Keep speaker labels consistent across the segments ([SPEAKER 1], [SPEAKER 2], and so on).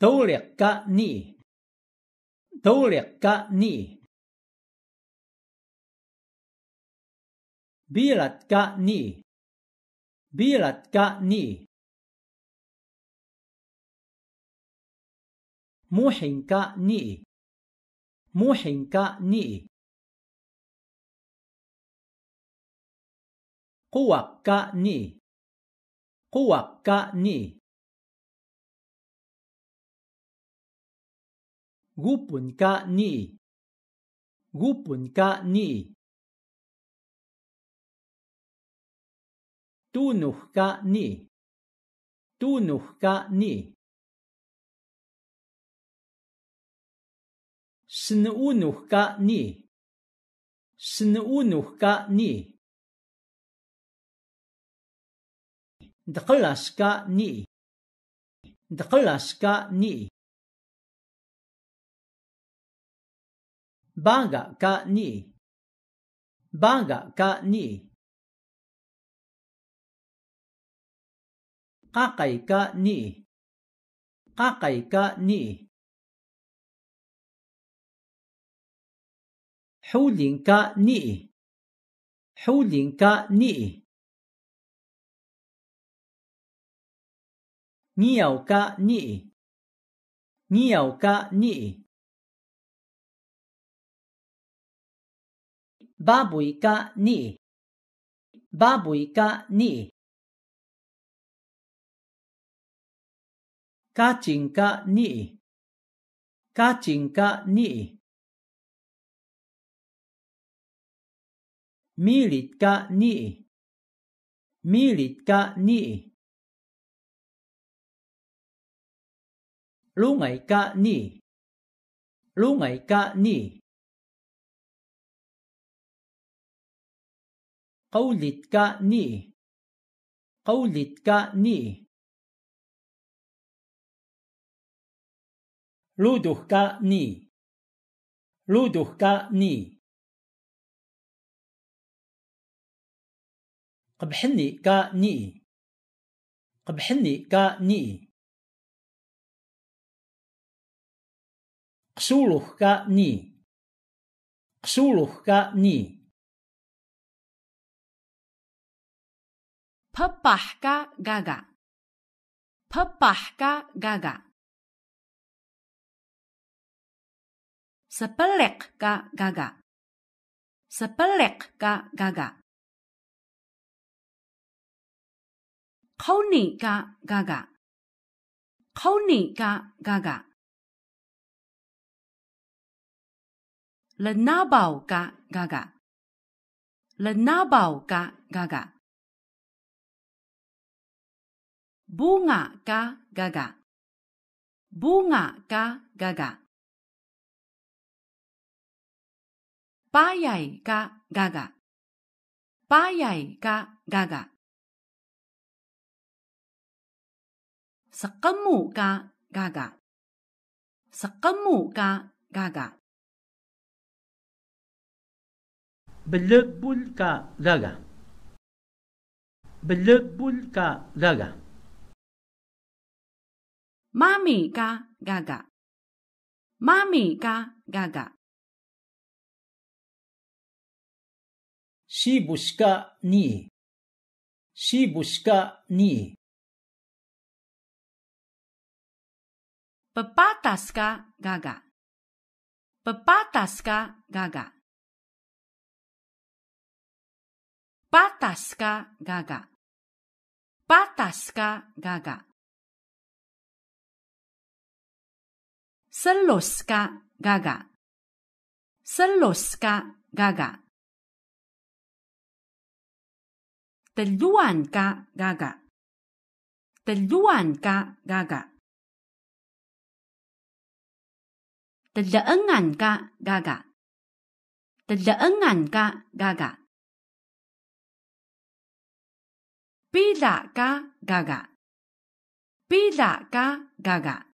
[SPEAKER 1] طولق كأني طولق كأني بيلت كأني بيلت كأني موحن كأني موحن كأني قوة كأني قوة كأني غوبن كأني غوبن كأني تونخ كأني تونخ كأني سنؤنخ كأني سنؤنخ كأني دقلس كأني دقلس كأني باغا كأني باغا كأني قاقي كأني قاقي كأني حولين كأني حولين كأني نيو كأني نيو كأني بابوي كأني بابوي كأني كاتين كأني كاتين كأني ميليت كأني ميليت كأني لونغي كأني لونغي كأني قولت كأني قولت كأني لودخ كأني لودخ كأني قبحني كأني قبحني كأني قسولخ كأني قسولخ كأني
[SPEAKER 2] پپح کا گاگا پپح کا گاگا سپلق کا گاگا سپلق کا گاگا قوني کا گاگا قوني کا گاگا لناباو کا گاگا لناباو کا گاگا bunga ka gaga bunga ka gaga payay ka gaga payay ka gaga saqamu ka gaga saqamu ka gaga
[SPEAKER 1] بلبل كا غاغا بلبل كا غاغا
[SPEAKER 2] mami ka gaga mami ka gaga
[SPEAKER 1] شيبوشكا ني شيبوشكا ني
[SPEAKER 2] pepatas ka gaga pepatas ka gaga patas ka gaga patas ka gaga selos ka gaga selos ka gaga teluan ka gaga teluan ka gaga telaengan ka gaga telaengan ka gaga pila ka gaga pila ka gaga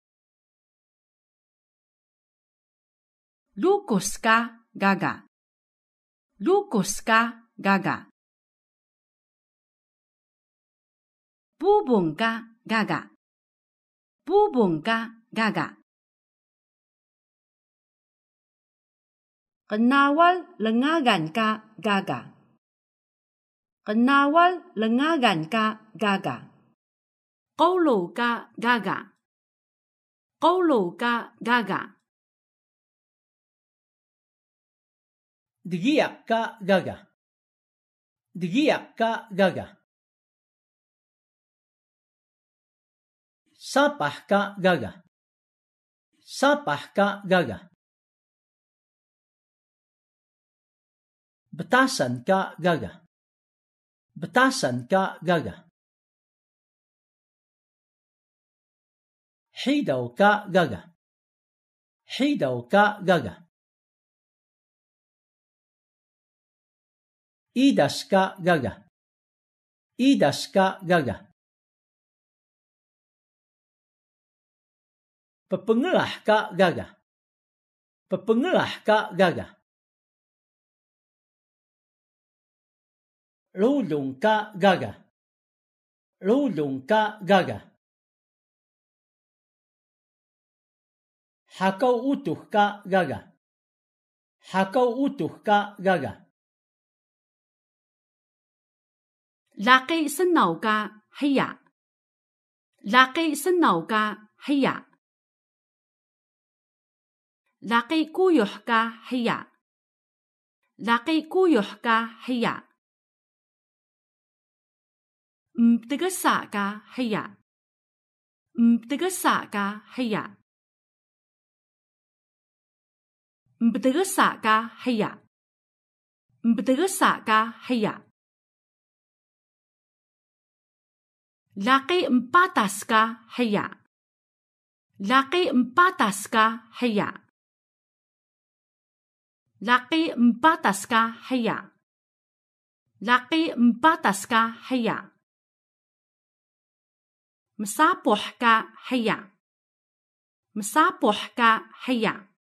[SPEAKER 2] lukos ka gaga lukos ka gaga bubong ka gaga bubong ka gaga. Kenawal lengagan ka gaga. Kenawal lengagan ka gaga. Qawlo ka gaga. Qawlo ka gaga.
[SPEAKER 1] دقيق ka gaga. دقيق ka gaga. Sapah ka gaga. Sapah ka gaga. Betasan ka gaga. Betasan ka gaga. Hidaw ka gaga. Hidaw ka gaga. Idas ka gaga. Idas ka gaga. Pepengelah ka gaga. Pepengelah ka gaga. Lulung ka gaga. Lulung ka gaga. Hakau utuh ka gaga. Hakau utuh ka gaga.
[SPEAKER 2] Laki senaw ka hiya. Laki senaw ka hiya. Laki kuyuh ka hiya. Laki kuyuh ka hiya. Mtigasa ka hiya. Mtigasa ka hiya. Mtigasa ka hiya. Mtigasa ka hiya. Laki empatas ka hiya. Laki empatas ka hiya. Laki empatas ka hiya. Laki empatas ka hiya. Mesapuh ka hiya. Mesapuh ka hiya.